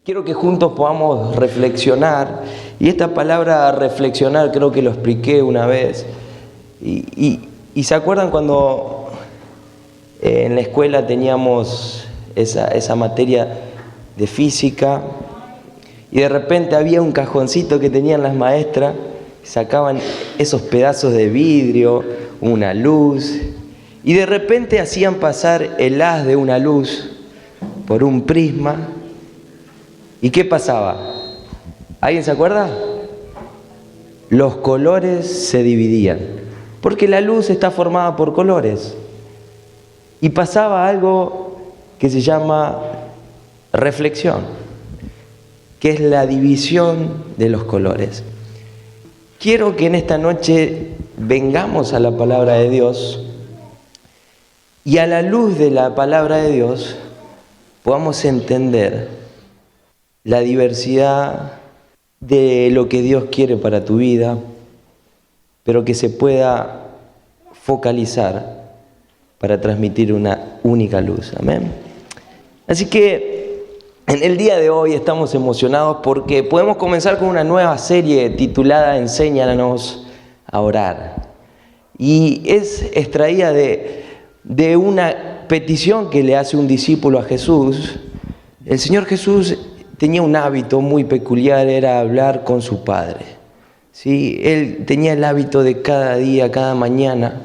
Quiero que juntos podamos reflexionar, y esta palabra reflexionar creo que lo expliqué una vez, y ¿se acuerdan cuando en la escuela teníamos esa materia de física y de repente había un cajoncito que tenían las maestras, sacaban esos pedazos de vidrio, una luz, y de repente hacían pasar el haz de una luz por un prisma? ¿Y qué pasaba? ¿Alguien se acuerda? Los colores se dividían, porque la luz está formada por colores. Y pasaba algo que se llama reflexión, que es la división de los colores. Quiero que en esta noche vengamos a la palabra de Dios y a la luz de la palabra de Dios podamos entender la diversidad de lo que Dios quiere para tu vida, pero que se pueda focalizar para transmitir una única luz. Amén. Así que en el día de hoy estamos emocionados porque podemos comenzar con una nueva serie titulada Enséñanos a orar. Y es extraída de una petición que le hace un discípulo a Jesús. El Señor Jesús tenía un hábito muy peculiar, era hablar con su Padre. ¿Sí? Él tenía el hábito de cada día, cada mañana,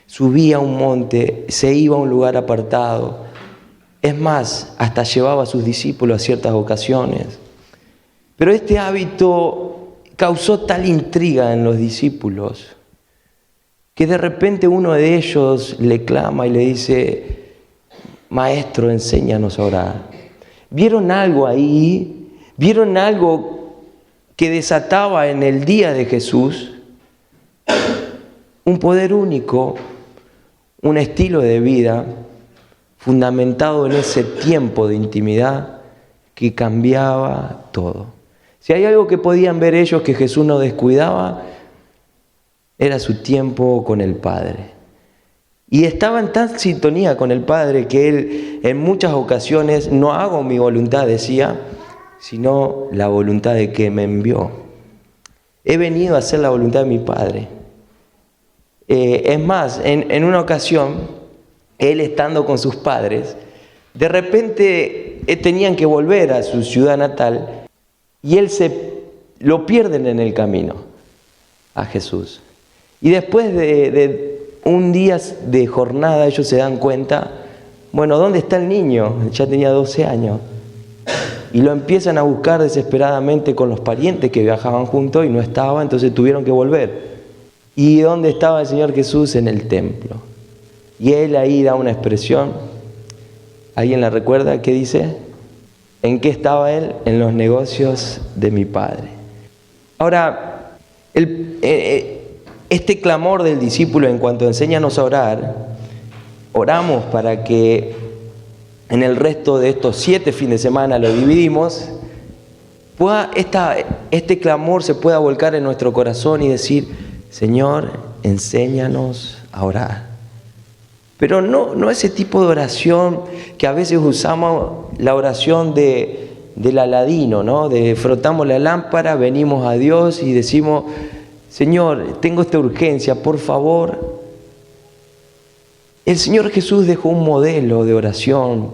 subía a un monte, se iba a un lugar apartado. Es más, hasta llevaba a sus discípulos a ciertas ocasiones. Pero este hábito causó tal intriga en los discípulos que de repente uno de ellos le clama y le dice: Maestro, enséñanos a orar. ¿Vieron algo ahí? ¿Vieron algo que desataba en el día de Jesús? Un poder único, un estilo de vida fundamentado en ese tiempo de intimidad que cambiaba todo. Si hay algo que podían ver ellos que Jesús no descuidaba, era su tiempo con el Padre. Y estaba en tan sintonía con el Padre que Él en muchas ocasiones: no hago mi voluntad, decía, sino la voluntad de que me envió. He venido a hacer la voluntad de mi Padre. Es más, en una ocasión, Él estando con sus padres, de repente tenían que volver a su ciudad natal y Él lo pierden en el camino a Jesús. Y después de un día de jornada ellos se dan cuenta: bueno, ¿dónde está el niño? Ya tenía 12 años. Y lo empiezan a buscar desesperadamente con los parientes que viajaban juntos y no estaba, entonces tuvieron que volver. ¿Y dónde estaba el Señor Jesús? En el templo. Y Él ahí da una expresión. ¿Alguien la recuerda? ¿Qué dice? ¿En qué estaba Él? En los negocios de mi Padre. Ahora, este clamor del discípulo en cuanto a enséñanos a orar, oramos para que en el resto de estos 7 fines de semana, lo dividimos, este clamor se pueda volcar en nuestro corazón y decir: Señor, enséñanos a orar. Pero no ese tipo de oración que a veces usamos, la oración del Aladino, ¿no? De frotamos la lámpara, venimos a Dios y decimos: Señor, tengo esta urgencia, por favor. El Señor Jesús dejó un modelo de oración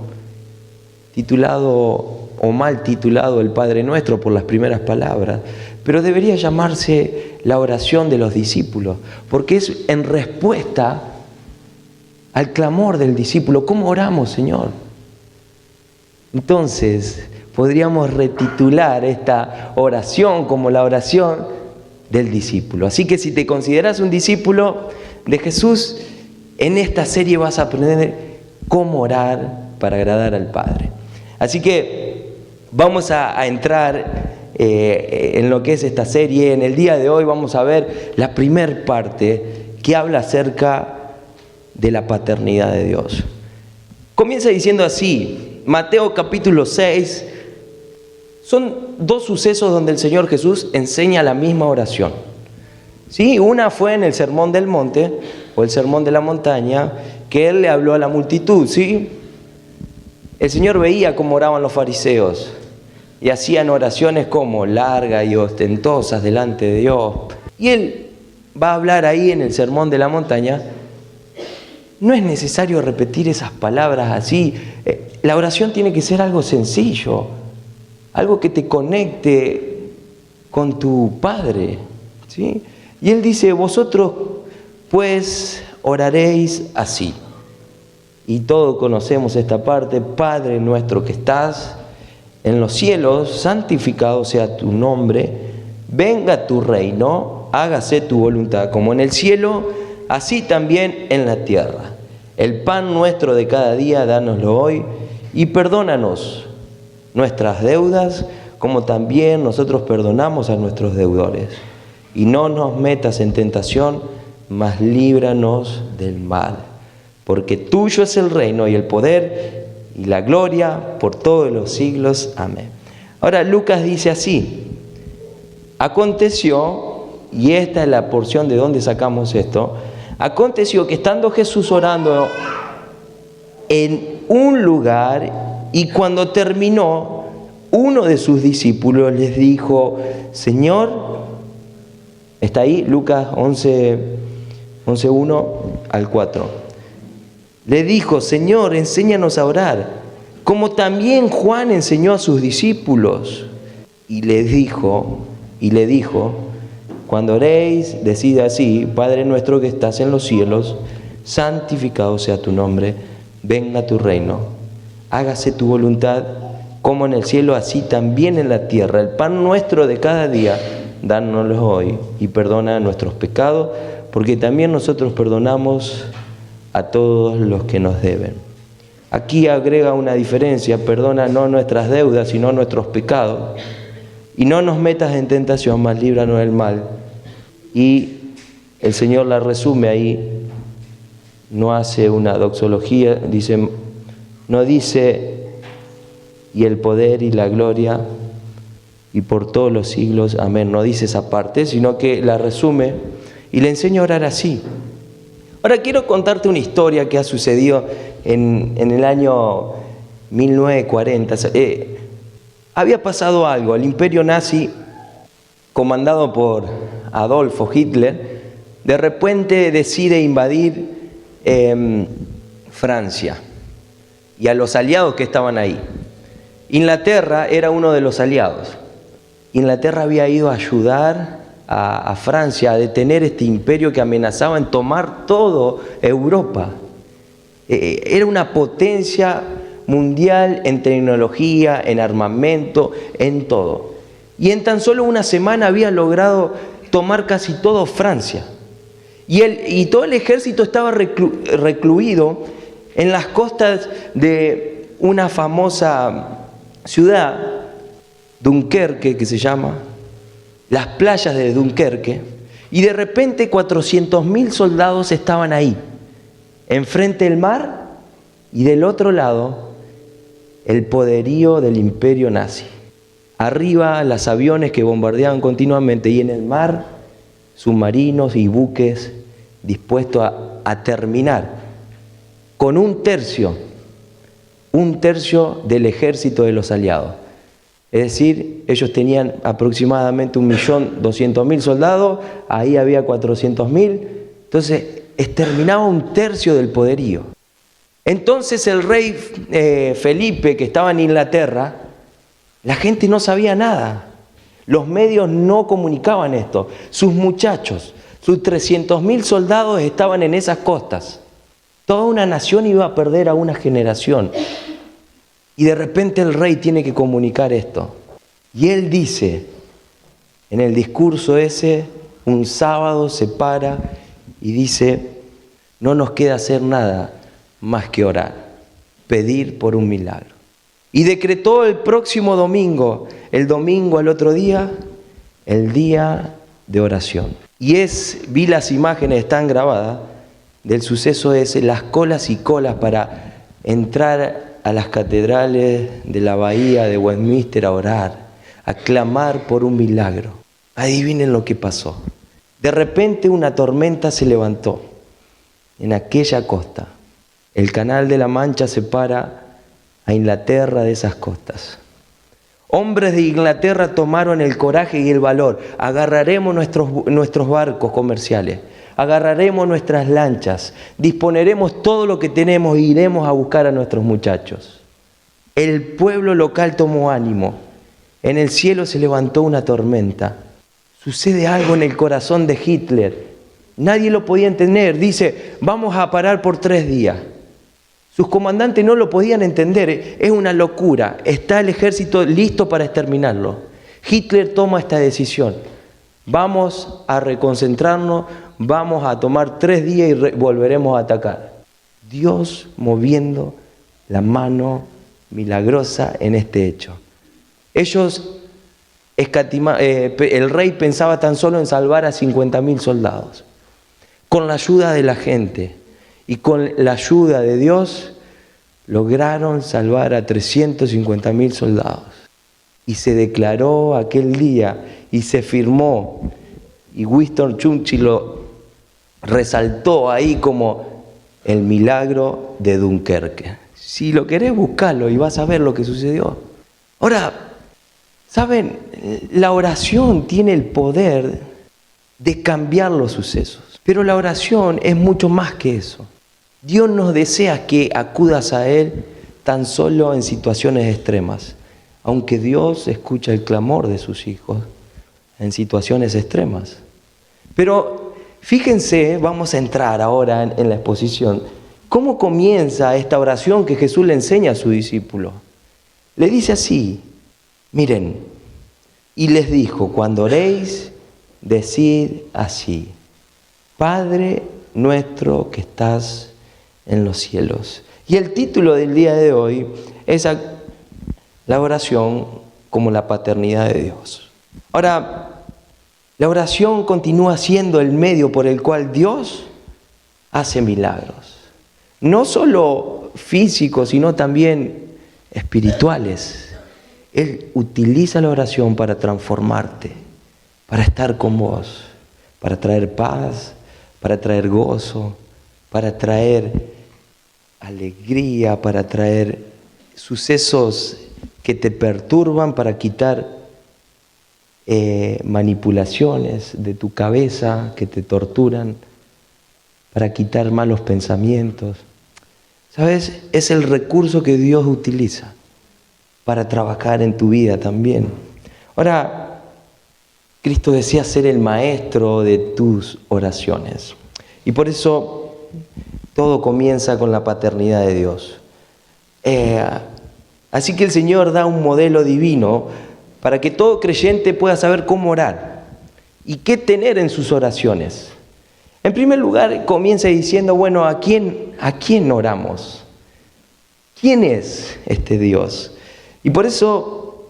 titulado o mal titulado el Padre Nuestro por las primeras palabras, pero debería llamarse la oración de los discípulos, porque es en respuesta al clamor del discípulo. ¿Cómo oramos, Señor? Entonces, podríamos retitular esta oración como la oración del discípulo. Así que si te consideras un discípulo de Jesús, en esta serie vas a aprender cómo orar para agradar al Padre. Así que vamos a entrar en lo que es esta serie. En el día de hoy vamos a ver la primer parte que habla acerca de la paternidad de Dios. Comienza diciendo así, Mateo capítulo 6, son 2 sucesos donde el Señor Jesús enseña la misma oración. ¿Sí? Una fue en el Sermón del Monte o el Sermón de la Montaña, que Él le habló a la multitud, ¿sí? El Señor veía cómo oraban los fariseos, y hacían oraciones como largas y ostentosas delante de Dios. Y él va a hablar ahí en el Sermón de la Montaña. No es necesario repetir esas palabras así. La oración tiene que ser algo sencillo, algo que te conecte con tu Padre, ¿sí? Y él dice, vosotros pues oraréis así. Y todos conocemos esta parte: Padre nuestro que estás en los cielos, santificado sea tu nombre, venga tu reino, hágase tu voluntad, como en el cielo, así también en la tierra. El pan nuestro de cada día, dánoslo hoy, y perdónanos nuestras deudas, como también nosotros perdonamos a nuestros deudores. Y no nos metas en tentación, mas líbranos del mal. Porque tuyo es el reino y el poder y la gloria por todos los siglos. Amén. Ahora Lucas dice así: aconteció, y esta es la porción de donde sacamos esto, aconteció que estando Jesús orando en un lugar, y cuando terminó, uno de sus discípulos les dijo: Señor, está ahí Lucas 11:1 al 4. Le dijo: Señor, enséñanos a orar, como también Juan enseñó a sus discípulos. Y le dijo, cuando oréis, decid así: Padre nuestro que estás en los cielos, santificado sea tu nombre, venga tu reino, hágase tu voluntad, como en el cielo, así también en la tierra. El pan nuestro de cada día, dánoslo hoy, y perdona nuestros pecados, porque también nosotros perdonamos a todos los que nos deben. Aquí agrega una diferencia: perdona no nuestras deudas, sino nuestros pecados. Y no nos metas en tentación, mas líbranos del mal. Y el Señor la resume ahí, no hace una doxología, no dice y el poder y la gloria y por todos los siglos, amén. No dice esa parte, sino que la resume y le enseña a orar así. Ahora quiero contarte una historia que ha sucedido en el año 1940. Había pasado algo. El imperio nazi, comandado por Adolfo Hitler, de repente decide invadir Francia y a los aliados que estaban ahí. Inglaterra era uno de los aliados. Inglaterra había ido a ayudar a Francia a detener este imperio que amenazaba en tomar toda Europa. Era una potencia mundial en tecnología, en armamento, en todo. Y en tan solo una semana había logrado tomar casi todo Francia. Y todo el ejército estaba recluido en las costas de una famosa ciudad, Dunkerque, que se llama, las playas de Dunkerque, y de repente 400.000 soldados estaban ahí, enfrente del mar, y del otro lado el poderío del imperio nazi. Arriba los aviones que bombardeaban continuamente, y en el mar submarinos y buques dispuestos a terminar con un tercio del ejército de los aliados. Es decir, ellos tenían aproximadamente 1.200.000 soldados, ahí había 400.000, entonces exterminaba un tercio del poderío. Entonces el rey Felipe, que estaba en Inglaterra, la gente no sabía nada, los medios no comunicaban esto. Sus muchachos, sus 300.000 soldados estaban en esas costas. Toda una nación iba a perder a una generación. Y de repente el rey tiene que comunicar esto. Y él dice, en el discurso ese, un sábado se para y dice: no nos queda hacer nada más que orar, pedir por un milagro. Y decretó el próximo domingo, el domingo al otro día, el día de oración. Y vi las imágenes, están grabadas, del suceso ese, las colas y colas para entrar a las catedrales de la bahía de Westminster a orar, a clamar por un milagro. Adivinen lo que pasó. De repente una tormenta se levantó en aquella costa. El Canal de la Mancha separa a Inglaterra de esas costas. Hombres de Inglaterra tomaron el coraje y el valor. Agarraremos nuestros barcos comerciales, agarraremos nuestras lanchas, disponeremos todo lo que tenemos e iremos a buscar a nuestros muchachos. El pueblo local tomó ánimo. En el cielo se levantó una tormenta. Sucede algo en el corazón de Hitler. Nadie lo podía entender. Dice, vamos a parar por 3 días. Sus comandantes no lo podían entender. Es una locura. Está el ejército listo para exterminarlo. Hitler toma esta decisión. Vamos a reconcentrarnos, vamos a tomar 3 días y volveremos a atacar. Dios moviendo la mano milagrosa en este hecho. Ellos, el rey pensaba tan solo en salvar a 50.000 soldados. Con la ayuda de la gente y con la ayuda de Dios, lograron salvar a 350.000 soldados. Y se declaró aquel día y se firmó. Y Winston Churchill lo resaltó ahí como el milagro de Dunkerque. Si lo querés, buscarlo y vas a ver lo que sucedió. Ahora, ¿saben? La oración tiene el poder de cambiar los sucesos. Pero la oración es mucho más que eso. Dios nos desea que acudas a Él tan solo en situaciones extremas. Aunque Dios escucha el clamor de sus hijos en situaciones extremas. Pero fíjense, vamos a entrar ahora en la exposición. ¿Cómo comienza esta oración que Jesús le enseña a sus discípulos? Le dice así, miren, y les dijo, cuando oréis, decid así, Padre nuestro que estás en los cielos. Y el título del día de hoy es la oración como la paternidad de Dios. Ahora, la oración continúa siendo el medio por el cual Dios hace milagros. No solo físicos, sino también espirituales. Él utiliza la oración para transformarte, para estar con vos, para traer paz, para traer gozo, para traer alegría, para traer sucesos que te perturban, para quitar manipulaciones de tu cabeza que te torturan, para quitar malos pensamientos. ¿Sabes? Es el recurso que Dios utiliza para trabajar en tu vida también. Ahora, Cristo desea ser el maestro de tus oraciones. Y por eso todo comienza con la paternidad de Dios. Así que el Señor da un modelo divino para que todo creyente pueda saber cómo orar y qué tener en sus oraciones. En primer lugar, comienza diciendo, bueno, ¿a quién oramos? ¿Quién es este Dios? Y por eso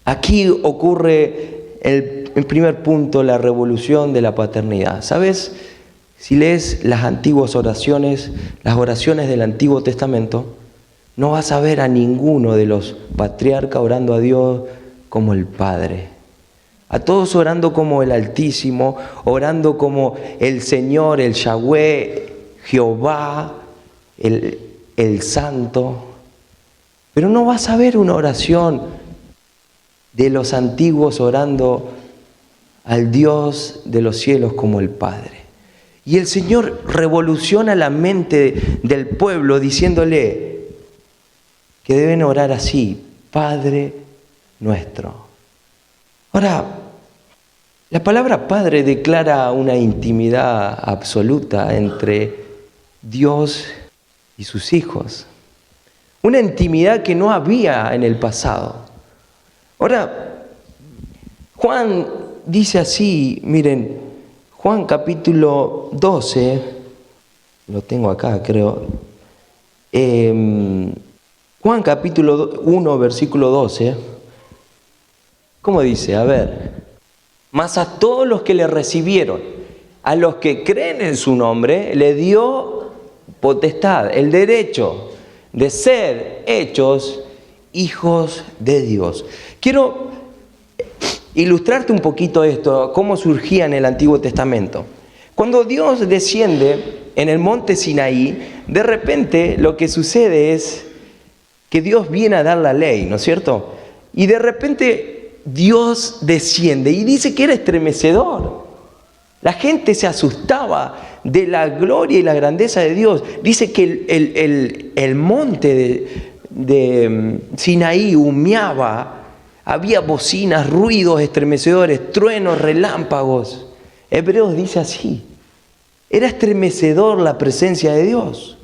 aquí ocurre en primer punto, la revolución de la paternidad. ¿Sabes? Si lees las antiguas oraciones, las oraciones del Antiguo Testamento, no vas a ver a ninguno de los patriarcas orando a Dios como el Padre. A todos orando como el Altísimo, orando como el Señor, el Yahweh, Jehová, el Santo. Pero no vas a ver una oración de los antiguos orando al Dios de los cielos como el Padre. Y el Señor revoluciona la mente del pueblo diciéndole que deben orar así, Padre nuestro. Ahora, la palabra Padre declara una intimidad absoluta entre Dios y sus hijos. Una intimidad que no había en el pasado. Ahora, Juan dice así, miren, Juan capítulo 12, lo tengo acá creo, Juan capítulo 1 versículo 12, ¿cómo dice? A ver, mas a todos los que le recibieron, a los que creen en su nombre, le dio potestad, el derecho de ser hechos hijos de Dios. Quiero ilustrarte un poquito esto, cómo surgía en el Antiguo Testamento. Cuando Dios desciende en el monte Sinaí, de repente lo que sucede es que Dios viene a dar la ley, ¿no es cierto? Y de repente Dios desciende y dice que era estremecedor. La gente se asustaba de la gloria y la grandeza de Dios. Dice que el monte de Sinaí humeaba, había bocinas, ruidos estremecedores, truenos, relámpagos. Hebreos dice así. Era estremecedor la presencia de Dios.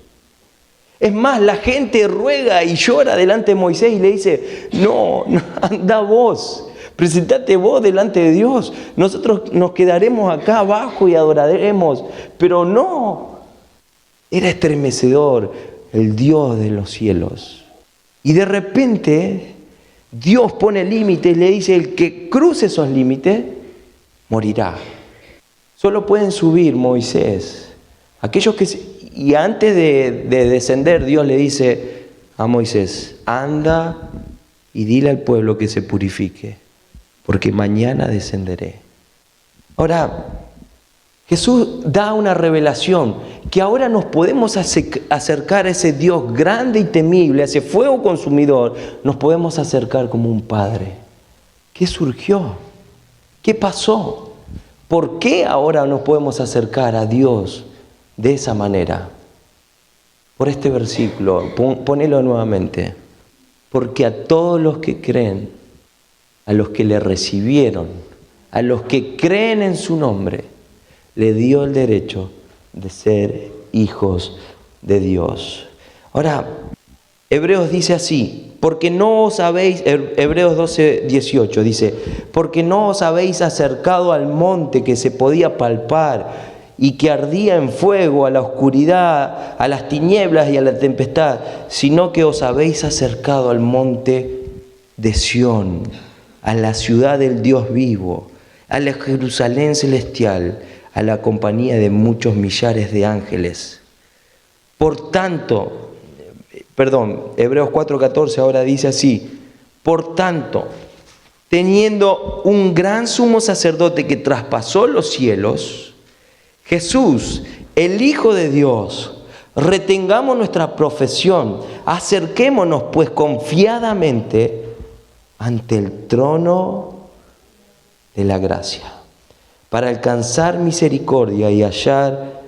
Es más, la gente ruega y llora delante de Moisés y le dice, no, anda vos, presentate vos delante de Dios. Nosotros nos quedaremos acá abajo y adoraremos. Pero no, era estremecedor el Dios de los cielos. Y de repente Dios pone límites y le dice, el que cruce esos límites morirá. Solo pueden subir Moisés. Aquellos que... Y antes de descender, Dios le dice a Moisés, anda y dile al pueblo que se purifique, porque mañana descenderé. Ahora, Jesús da una revelación que ahora nos podemos acercar a ese Dios grande y temible, a ese fuego consumidor, nos podemos acercar como un padre. ¿Qué surgió? ¿Qué pasó? ¿Por qué ahora nos podemos acercar a Dios de esa manera? Por este versículo, ponelo nuevamente. Porque a todos los que creen, a los que le recibieron, a los que creen en su nombre, le dio el derecho de ser hijos de Dios. Ahora, Hebreos dice así, porque no os habéis, Hebreos 12:18 dice, porque no os habéis acercado al monte que se podía palpar y que ardía en fuego, a la oscuridad, a las tinieblas y a la tempestad, sino que os habéis acercado al monte de Sión, a la ciudad del Dios vivo, a la Jerusalén celestial, a la compañía de muchos millares de ángeles. Por tanto, Hebreos 4:14 ahora dice así, por tanto, teniendo un gran sumo sacerdote que traspasó los cielos, Jesús, el Hijo de Dios, retengamos nuestra profesión, acerquémonos pues confiadamente ante el trono de la gracia, para alcanzar misericordia y hallar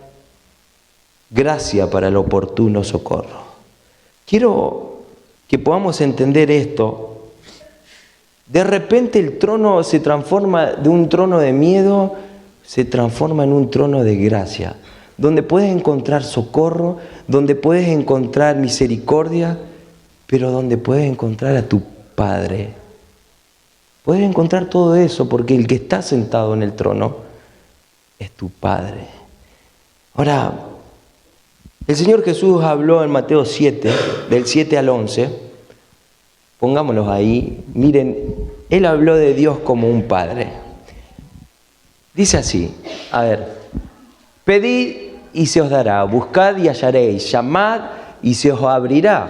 gracia para el oportuno socorro. Quiero que podamos entender esto. De repente el trono se transforma de un trono de miedo, se transforma en un trono de gracia, donde puedes encontrar socorro, donde puedes encontrar misericordia, pero donde puedes encontrar a tu Padre. Puedes encontrar todo eso porque el que está sentado en el trono es tu Padre. Ahora, el Señor Jesús habló en Mateo 7, del 7 al 11. Pongámoslos ahí. Miren, Él habló de Dios como un Padre. Dice así, a ver, pedid y se os dará, buscad y hallaréis, llamad y se os abrirá.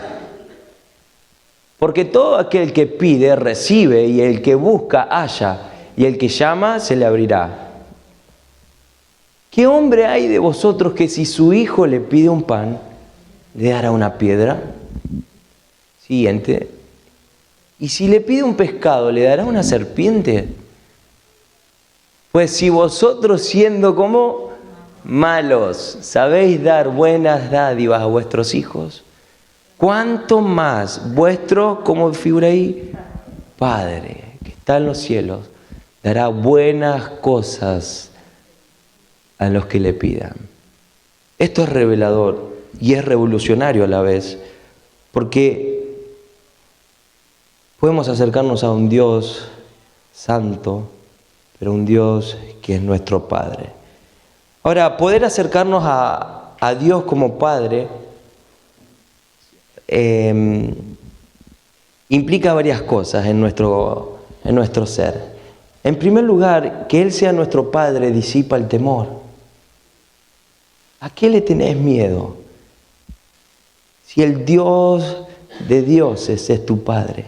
Porque todo aquel que pide, recibe, y el que busca, halla, y el que llama, se le abrirá. ¿Qué hombre hay de vosotros que si su hijo le pide un pan, le dará una piedra? Siguiente. ¿Y si le pide un pescado, le dará una serpiente? Pues si vosotros siendo como malos, sabéis dar buenas dádivas a vuestros hijos, ¿cuánto más vuestro, como figura ahí, Padre, que está en los cielos, dará buenas cosas a los que le pidan? Esto es revelador y es revolucionario a la vez, porque podemos acercarnos a un Dios santo, pero un Dios que es nuestro Padre. Ahora, poder acercarnos a Dios como Padre implica varias cosas en nuestro ser. En primer lugar, que Él sea nuestro Padre disipa el temor. ¿A qué le tenés miedo? Si el Dios de dioses es tu Padre,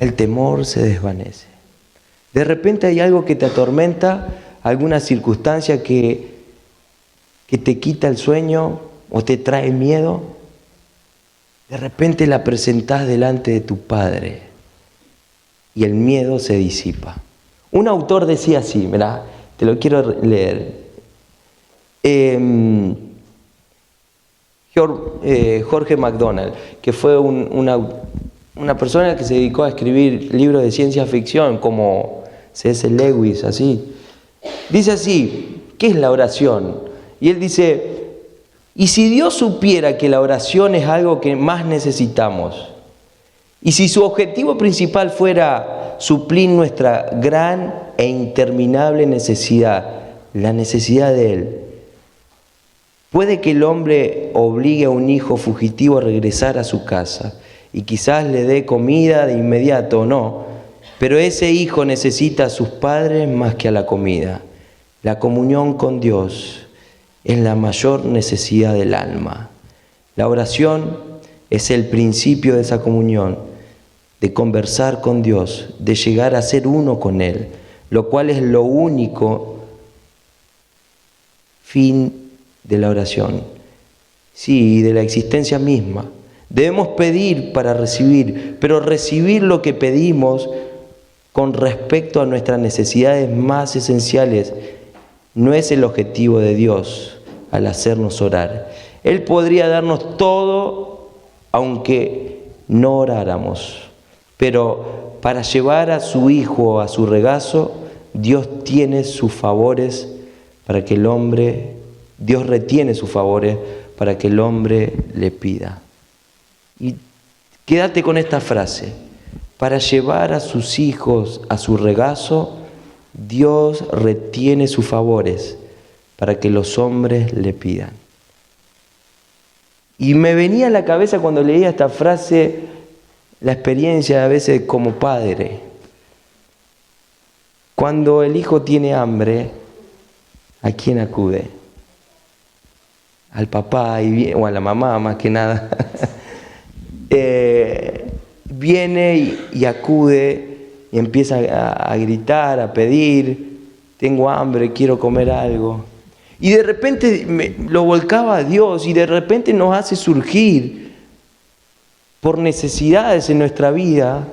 el temor se desvanece. De repente hay algo que te atormenta, alguna circunstancia que te quita el sueño o te trae miedo. De repente la presentás delante de tu Padre y el miedo se disipa. Un autor decía así, mirá, te lo quiero leer. Jorge MacDonald, que fue una persona que se dedicó a escribir libros de ciencia ficción como C.S. Lewis, así. Dice así, ¿qué es la oración? Y él dice, y si Dios supiera que la oración es algo que más necesitamos, y si su objetivo principal fuera suplir nuestra gran e interminable necesidad, la necesidad de Él, puede que el hombre obligue a un hijo fugitivo a regresar a su casa y quizás le dé comida de inmediato o no, pero ese hijo necesita a sus padres más que a la comida. La comunión con Dios es la mayor necesidad del alma. La oración es el principio de esa comunión, de conversar con Dios, de llegar a ser uno con Él, lo cual es lo único fin de la oración, sí, de la existencia misma. Debemos pedir para recibir, pero recibir lo que pedimos con respecto a nuestras necesidades más esenciales no es el objetivo de Dios al hacernos orar. Él podría darnos todo aunque no oráramos, pero para llevar a su Hijo a su regazo, Dios tiene sus favores para que el hombre, Dios retiene sus favores para que el hombre le pida. Y quédate con esta frase, para llevar a sus hijos a su regazo, Dios retiene sus favores para que los hombres le pidan. Y me venía a la cabeza cuando leía esta frase la experiencia a veces como padre. Cuando el hijo tiene hambre, ¿a quién acude? Al papá o a la mamá más que nada. Viene y acude y empieza a gritar, a pedir, tengo hambre, quiero comer algo. Y de repente lo volcaba a Dios y de repente nos hace surgir por necesidades en nuestra vida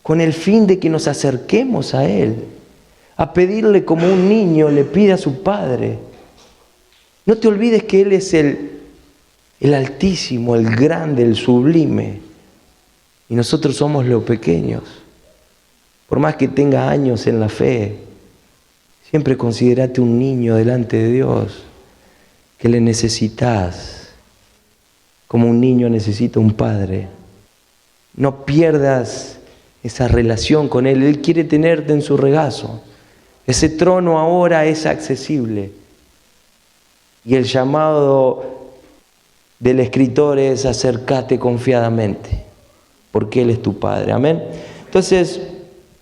con el fin de que nos acerquemos a Él, a pedirle como un niño le pide a su padre. No te olvides que Él es el Altísimo, el grande, el sublime. Y nosotros somos los pequeños. Por más que tengas años en la fe, siempre considérate un niño delante de Dios, que le necesitas, como un niño necesita un padre. No pierdas esa relación con Él. Él quiere tenerte en su regazo. Ese trono ahora es accesible. Y el llamado del escritor es acércate confiadamente, porque Él es tu Padre. Amén. Entonces,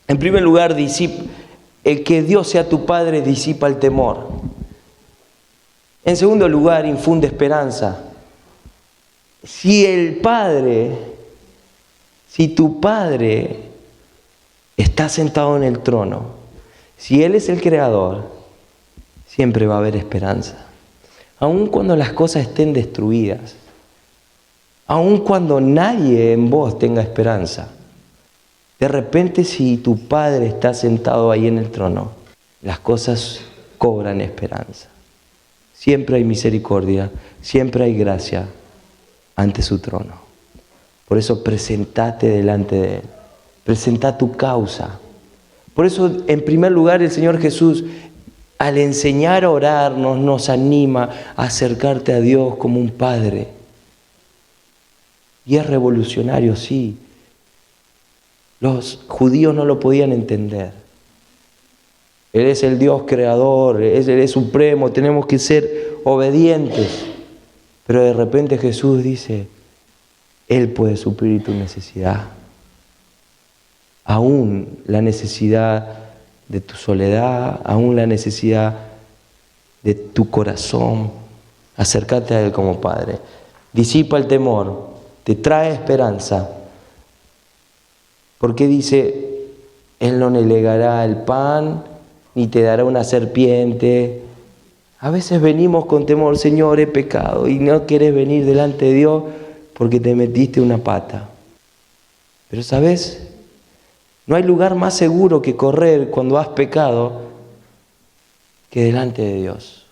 en primer lugar, el que Dios sea tu Padre disipa el temor. En segundo lugar, infunde esperanza. Si tu Padre está sentado en el trono, si Él es el creador, siempre va a haber esperanza. Aun cuando las cosas estén destruidas, aun cuando nadie en vos tenga esperanza, de repente si tu Padre está sentado ahí en el trono, las cosas cobran esperanza. Siempre hay misericordia, siempre hay gracia ante su trono. Por eso presentate delante de Él, presenta tu causa. Por eso, en primer lugar, el Señor Jesús, al enseñar a orar, nos anima a acercarte a Dios como un Padre. Y es revolucionario, sí. Los judíos no lo podían entender. Él es el Dios creador, Él es supremo, tenemos que ser obedientes. Pero de repente Jesús dice, Él puede suplir tu necesidad. Aún la necesidad de tu soledad, aún la necesidad de tu corazón. Acércate a Él como Padre. Disipa el temor, te trae esperanza. Porque dice, Él no negará el pan, ni te dará una serpiente. A veces venimos con temor, Señor, he pecado, y no querés venir delante de Dios porque te metiste una pata. Pero ¿sabes? No hay lugar más seguro que correr cuando has pecado que delante de Dios.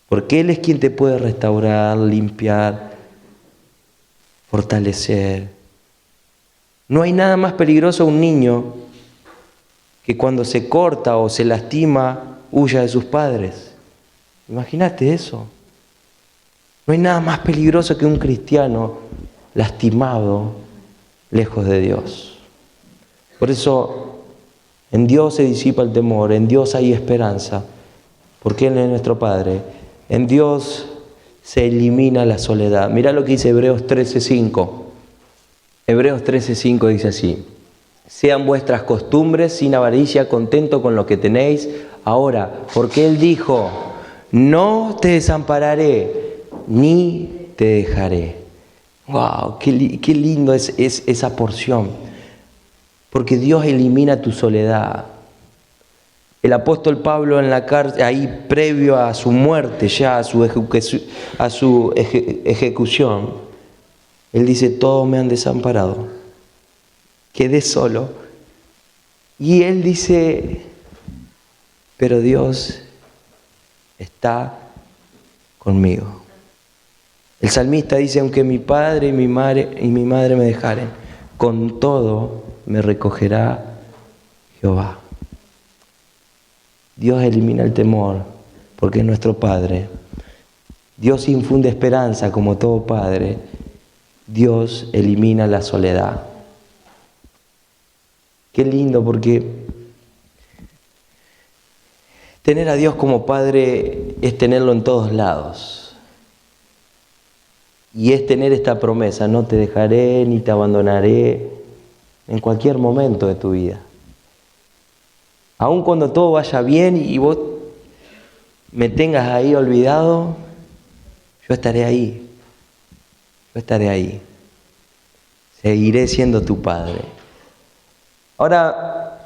Porque Él es quien te puede restaurar, limpiar, fortalecer. No hay nada más peligroso a un niño que cuando se corta o se lastima, huya de sus padres. Imagínate eso. No hay nada más peligroso que un cristiano lastimado, lejos de Dios. Por eso, en Dios se disipa el temor, en Dios hay esperanza, porque Él es nuestro Padre. En Dios se elimina la soledad. Mirá lo que dice Hebreos 13:5. Hebreos 13:5 dice así: sean vuestras costumbres sin avaricia, contento con lo que tenéis ahora, porque Él dijo, no te desampararé, ni te dejaré. ¡Wow! ¡Qué lindo es esa porción! Porque Dios elimina tu soledad. El apóstol Pablo en la cárcel, ahí previo a su muerte, ya a su ejecución, él dice, todos me han desamparado, quedé solo. Y él dice, pero Dios está conmigo. El salmista dice, aunque mi padre y mi madre me dejaren, con todo me recogerá Jehová. Dios elimina el temor porque es nuestro Padre. Dios infunde esperanza como todo Padre. Dios elimina la soledad. Qué lindo, porque tener a Dios como Padre es tenerlo en todos lados. Y es tener esta promesa, no te dejaré ni te abandonaré en cualquier momento de tu vida. Aun cuando todo vaya bien y vos me tengas ahí olvidado, yo estaré ahí. Yo estaré ahí. Seguiré siendo tu Padre. Ahora,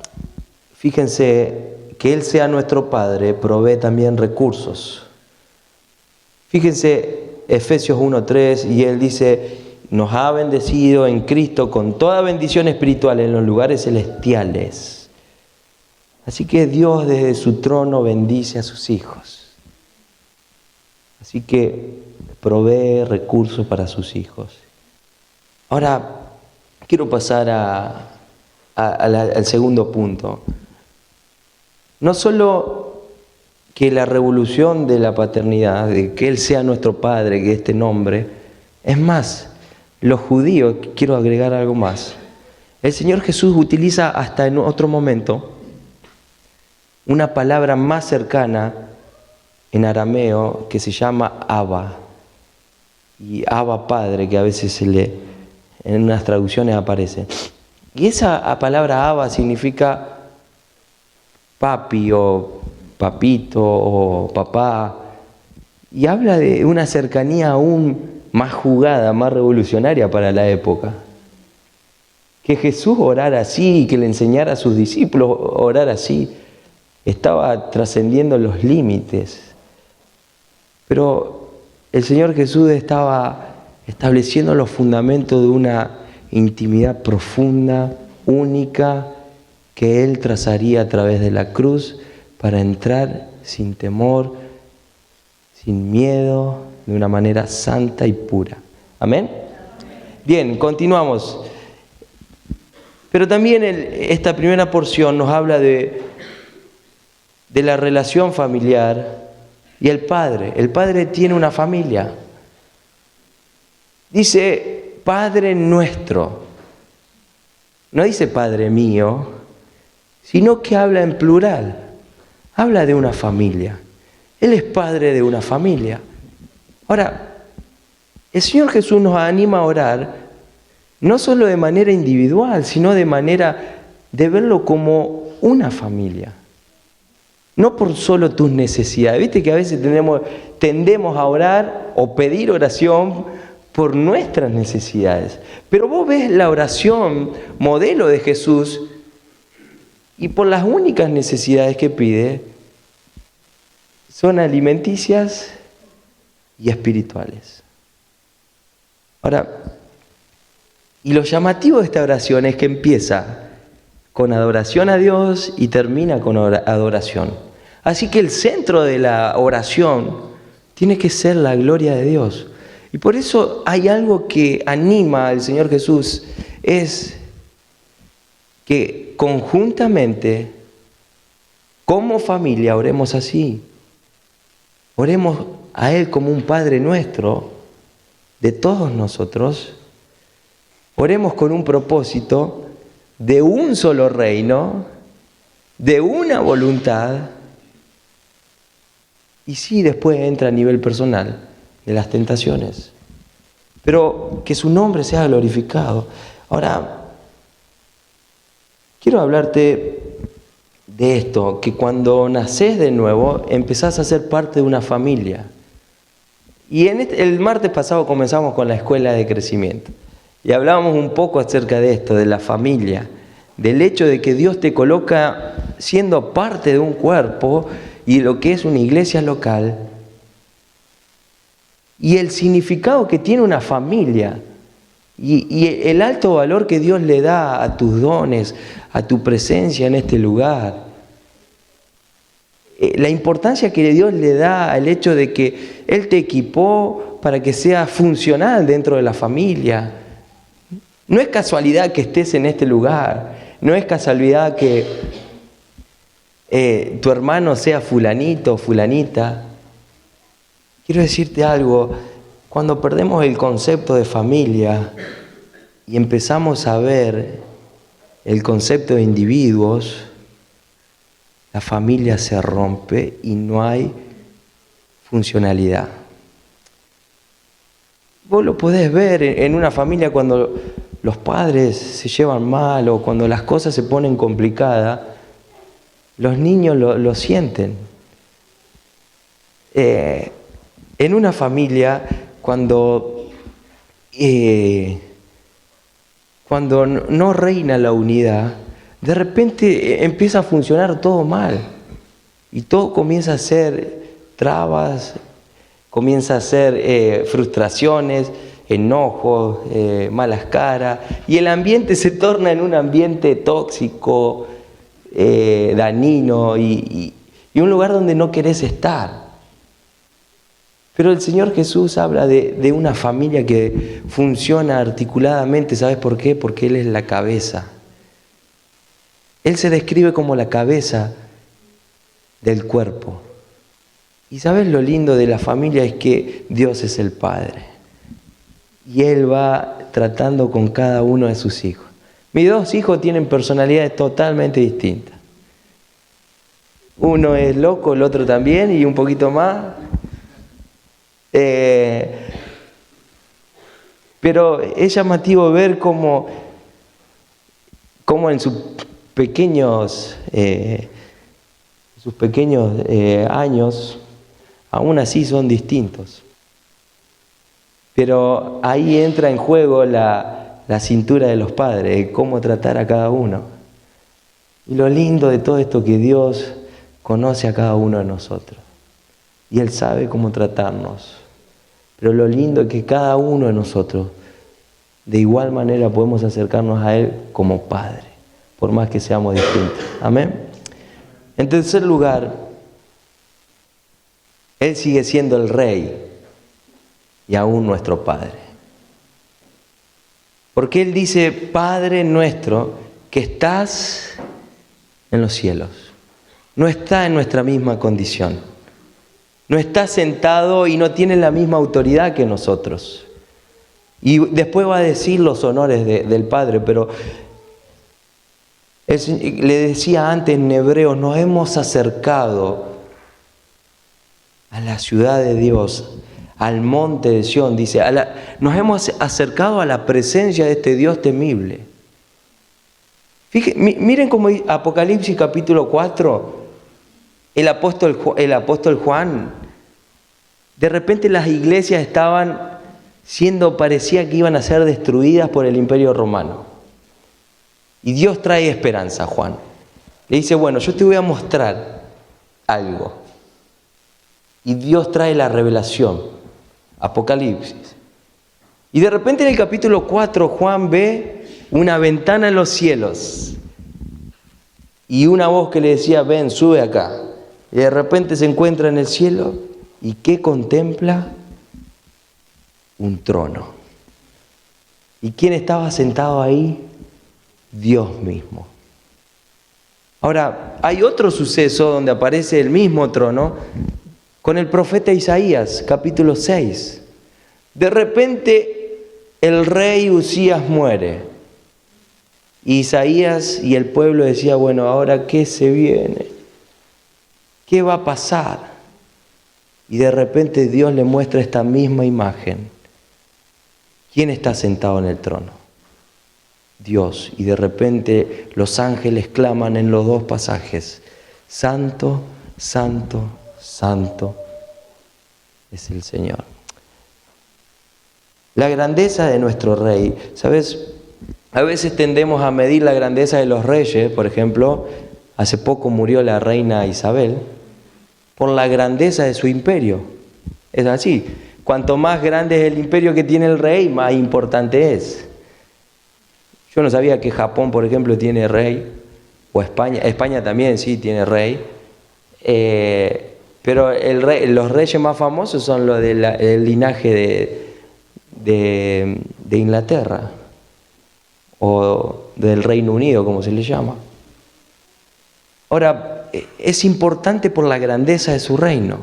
fíjense, que Él sea nuestro Padre provee también recursos. Fíjense, Efesios 1:3, y Él dice, nos ha bendecido en Cristo con toda bendición espiritual en los lugares celestiales. Así que Dios desde su trono bendice a sus hijos. Así que provee recursos para sus hijos. Ahora, quiero pasar al segundo punto. No solo que la revolución de la paternidad, de que Él sea nuestro Padre, que este nombre, es más, los judíos, quiero agregar algo más. El Señor Jesús utiliza hasta en otro momento una palabra más cercana en arameo que se llama Abba. Y Abba Padre, que a veces en unas traducciones aparece. Y esa palabra Abba significa papi o papito o papá. Y habla de una cercanía aún más jugada, más revolucionaria para la época. Que Jesús orara así y que le enseñara a sus discípulos a orar así, estaba trascendiendo los límites. Pero el Señor Jesús estaba estableciendo los fundamentos de una intimidad profunda, única, que Él trazaría a través de la cruz para entrar sin temor, sin miedo, de una manera santa y pura. ¿Amén? Bien, continuamos. Pero también esta primera porción nos habla de la relación familiar y el Padre. El Padre tiene una familia. Dice, Padre nuestro. No dice Padre mío, sino que habla en plural. Habla de una familia. Él es padre de una familia. Ahora, el Señor Jesús nos anima a orar, no solo de manera individual, sino de manera de verlo como una familia. No por solo tus necesidades. Viste que a veces tendemos a orar o pedir oración por nuestras necesidades. Pero vos ves la oración modelo de Jesús y por las únicas necesidades que pide son alimenticias y espirituales. Ahora, y lo llamativo de esta oración es que empieza con adoración a Dios y termina con adoración. Así que el centro de la oración tiene que ser la gloria de Dios. Y por eso hay algo que anima al Señor Jesús, es que conjuntamente, como familia, oremos así. Oremos a Él como un Padre nuestro, de todos nosotros. Oremos con un propósito de un solo reino, de una voluntad. Y sí, después entra a nivel personal de las tentaciones. Pero que su nombre sea glorificado. Ahora, quiero hablarte de esto, que cuando nacés de nuevo, empezás a ser parte de una familia. Y el martes pasado comenzamos con la escuela de crecimiento. Y hablábamos un poco acerca de esto, de la familia, del hecho de que Dios te coloca siendo parte de un cuerpo y lo que es una iglesia local, y el significado que tiene una familia, y el alto valor que Dios le da a tus dones, a tu presencia en este lugar, la importancia que Dios le da al hecho de que Él te equipó para que seas funcional dentro de la familia. No es casualidad que estés en este lugar, no es casualidad que tu hermano sea fulanito o fulanita. Quiero decirte algo, cuando perdemos el concepto de familia y empezamos a ver el concepto de individuos, la familia se rompe y no hay funcionalidad. Vos lo podés ver en una familia cuando los padres se llevan mal o cuando las cosas se ponen complicadas, los niños lo sienten. En una familia, cuando no reina la unidad, de repente empieza a funcionar todo mal y todo comienza a ser trabas, comienza a ser frustraciones, enojos, malas caras, y el ambiente se torna en un ambiente tóxico, dañino y un lugar donde no querés estar. Pero el Señor Jesús habla de una familia que funciona articuladamente. ¿Sabes por qué? Porque Él es la cabeza. Él se describe como la cabeza del cuerpo. Y ¿sabes lo lindo de la familia? Es que Dios es el Padre. Y Él va tratando con cada uno de sus hijos. Mis dos hijos tienen personalidades totalmente distintas. Uno es loco, el otro también, y un poquito más. Pero es llamativo ver cómo en sus pequeños años, aún así son distintos. Pero ahí entra en juego la cintura de los padres, cómo tratar a cada uno. Y lo lindo de todo esto, que Dios conoce a cada uno de nosotros. Y Él sabe cómo tratarnos. Pero lo lindo es que cada uno de nosotros, de igual manera, podemos acercarnos a Él como Padre, por más que seamos distintos. Amén. En tercer lugar, Él sigue siendo el Rey y aún nuestro Padre. Porque Él dice: Padre nuestro que estás en los cielos. No está en nuestra misma condición. No está sentado y no tiene la misma autoridad que nosotros. Y después va a decir los honores del Padre, pero le decía antes en Hebreos, nos hemos acercado a la ciudad de Dios, al monte de Sión, dice, nos hemos acercado a la presencia de este Dios temible. Miren cómo Apocalipsis capítulo 4, el apóstol Juan, de repente las iglesias estaban parecía que iban a ser destruidas por el Imperio Romano. Y Dios trae esperanza a Juan. Le dice: bueno, yo te voy a mostrar algo. Y Dios trae la revelación, Apocalipsis. Y de repente en el capítulo 4 Juan ve una ventana en los cielos. y una voz que le decía, ven, sube acá. Y de repente se encuentra en el cielo, ¿y qué contempla? Un trono. ¿Y quién estaba sentado ahí? Dios mismo. Ahora, hay otro suceso donde aparece el mismo trono con el profeta Isaías, capítulo 6. De repente, el rey Usías muere. Y Isaías y el pueblo decía, bueno, ¿ahora qué se viene? ¿Qué va a pasar? Y de repente Dios le muestra esta misma imagen. ¿Quién está sentado en el trono? Dios. Y de repente los ángeles claman en los dos pasajes, Santo, Santo, Santo es el Señor. La grandeza de nuestro Rey, ¿sabes? A veces tendemos a medir la grandeza de los reyes, por ejemplo, hace poco murió la reina Isabel, por la grandeza de su imperio. Es así, cuanto más grande es el imperio que tiene el rey, más importante es. Yo no sabía que Japón, por ejemplo, tiene rey, o España también sí tiene rey, pero los reyes más famosos son los del linaje de Inglaterra, o del Reino Unido, como se le llama. Ahora, es importante por la grandeza de su reino.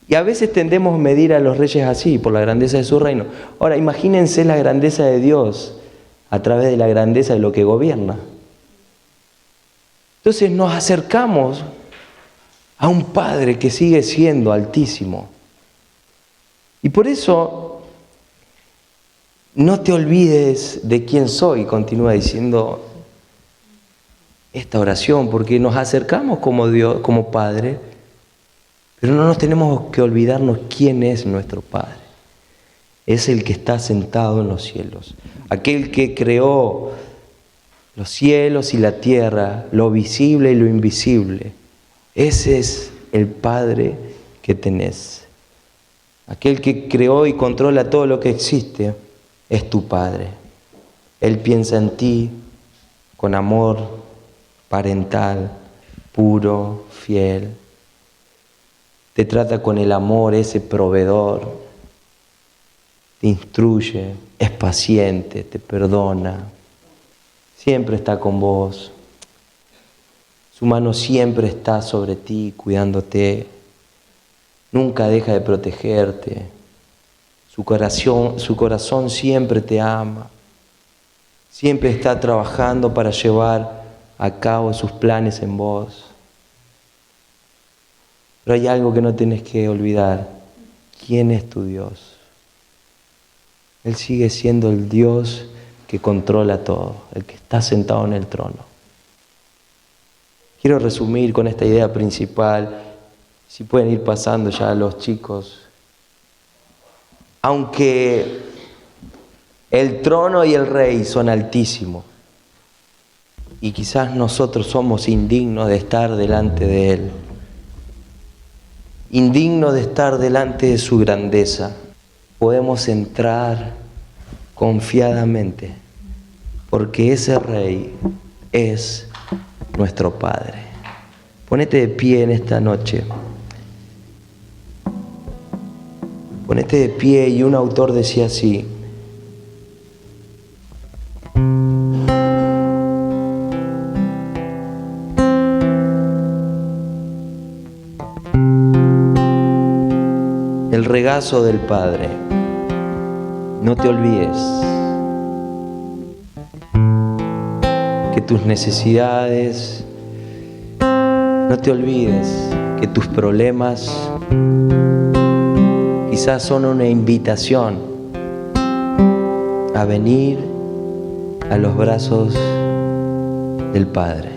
Y a veces tendemos a medir a los reyes así, por la grandeza de su reino. Ahora, imagínense la grandeza de Dios a través de la grandeza de lo que gobierna. Entonces nos acercamos a un Padre que sigue siendo altísimo. Y por eso no te olvides de quién soy, continúa diciendo esta oración, porque nos acercamos como Dios, como Padre, pero no nos tenemos que olvidarnos quién es nuestro Padre. Es el que está sentado en los cielos, aquel que creó los cielos y la tierra, lo visible y lo invisible. Ese es el Padre que tenés. Aquel que creó y controla todo lo que existe es tu Padre. Él piensa en ti con amor parental, puro, fiel. Te trata con el amor, ese proveedor. Te instruye, es paciente, te perdona. Siempre está con vos. Su mano siempre está sobre ti, cuidándote. Nunca deja de protegerte. Su corazón siempre te ama. Siempre está trabajando para llevar a cabo sus planes en vos. Pero hay algo que no tenés que olvidar. ¿Quién es tu Dios? Él sigue siendo el Dios que controla todo, el que está sentado en el trono. Quiero resumir con esta idea principal, si pueden ir pasando ya los chicos. Aunque el trono y el rey son altísimos, y quizás nosotros somos indignos de estar delante de Él, indignos de estar delante de su grandeza, podemos entrar confiadamente, porque ese Rey es nuestro Padre. Ponete de pie en esta noche. Ponete de pie, y un autor decía así: el regazo del Padre. No te olvides que tus necesidades, no te olvides que tus problemas quizás son una invitación a venir a los brazos del Padre.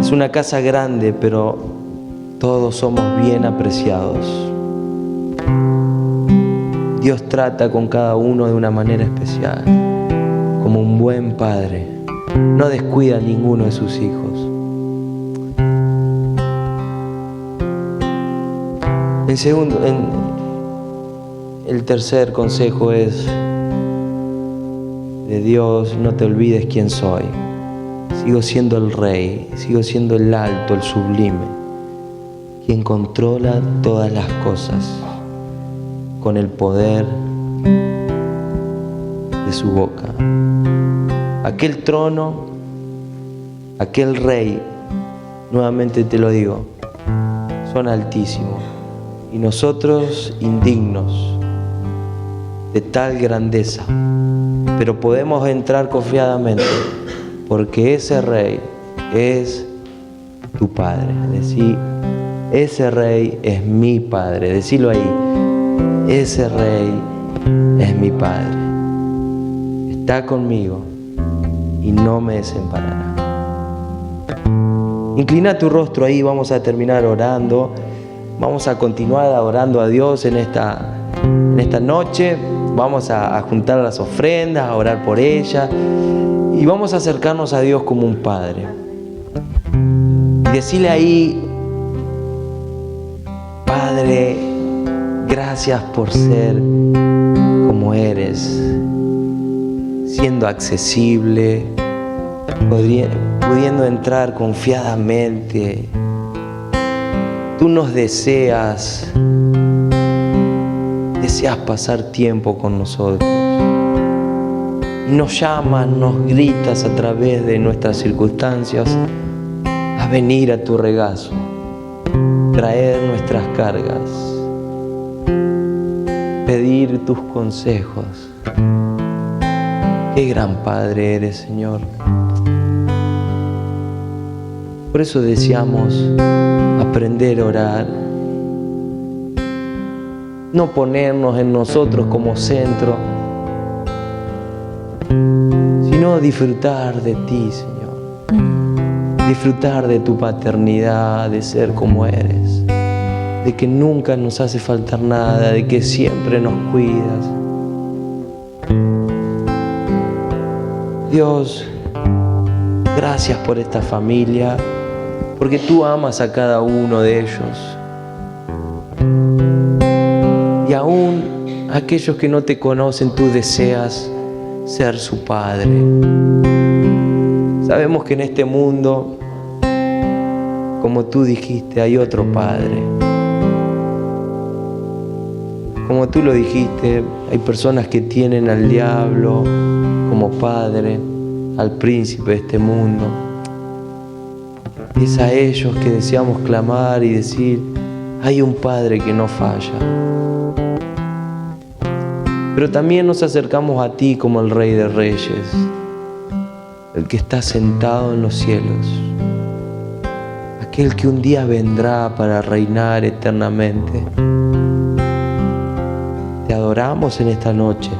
Es una casa grande, pero todos somos bien apreciados. Dios trata con cada uno de una manera especial, como un buen padre. No descuida a ninguno de sus hijos. El tercer consejo es: de Dios, no te olvides quién soy. Sigo siendo el Rey, sigo siendo el alto, el sublime, quien controla todas las cosas con el poder de su boca. Aquel trono, aquel Rey, nuevamente te lo digo, son altísimos, y nosotros indignos de tal grandeza, pero podemos entrar confiadamente porque ese Rey es tu Padre. Decí, ese Rey es mi Padre. Decilo ahí, ese Rey es mi Padre. Está conmigo y no me desamparará. Inclina tu rostro ahí, vamos a terminar orando. Vamos a continuar adorando a Dios en esta noche. Vamos a juntar las ofrendas, a orar por ellas y vamos a acercarnos a Dios como un Padre. Y decirle ahí, Padre, gracias por ser como eres, siendo accesible, pudiendo entrar confiadamente. Tú nos deseas pasar tiempo con nosotros. Y nos llamas, nos gritas a través de nuestras circunstancias a venir a tu regazo, traer nuestras cargas, pedir tus consejos. Qué gran Padre eres, Señor. Por eso deseamos aprender a orar, no ponernos en nosotros como centro, sino disfrutar de ti, Señor. Disfrutar de tu paternidad, de ser como eres, de que nunca nos hace faltar nada, de que siempre nos cuidas. Dios, gracias por esta familia, porque tú amas a cada uno de ellos. Y aún aquellos que no te conocen, tú deseas ser su Padre. Sabemos que en este mundo, como tú dijiste, hay otro Padre. Como tú lo dijiste, hay personas que tienen al diablo como padre, al príncipe de este mundo. Es a ellos que deseamos clamar y decir, hay un Padre que no falla. Pero también nos acercamos a ti como el Rey de Reyes, el que está sentado en los cielos, aquel que un día vendrá para reinar eternamente. Te adoramos en esta noche.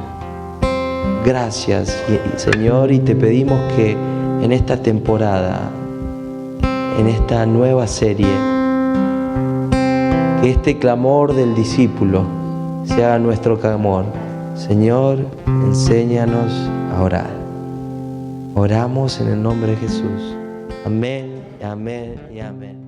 Gracias, Señor, y te pedimos que en esta temporada, en esta nueva serie, que este clamor del discípulo sea nuestro clamor. Señor, enséñanos a orar. Oramos en el nombre de Jesús. Amén, amén y amén.